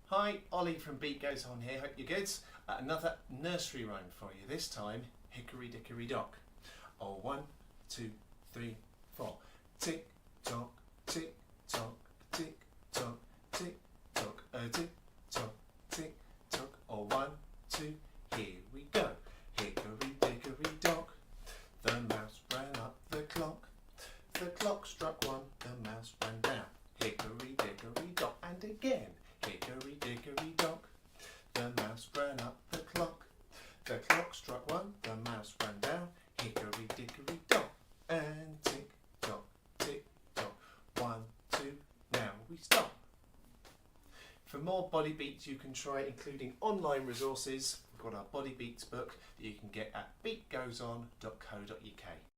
Hi, Ollie from Beat Goes On here, hope you're good. Another nursery rhyme for you, this time Hickory Dickory Dock. Oh, 1, 2, 3, 4. Tick tock, tick tock, tick tock, tick tock, tick tock, tick tock. Oh, 1, 2, here we go. Hickory Dickory Dock. The mouse ran up the clock. The clock struck 1, the mouse ran down. Hickory Dickory Dock, and again. Hickory Dickory Dock. The mouse ran up the clock. The clock struck 1, the mouse ran down. Hickory Dickory Dock. And tick tock, tick tock. 1, 2, now we stop. For more body beats you can try, including online resources, we've got our body beats book that you can get at beatgoeson.co.uk.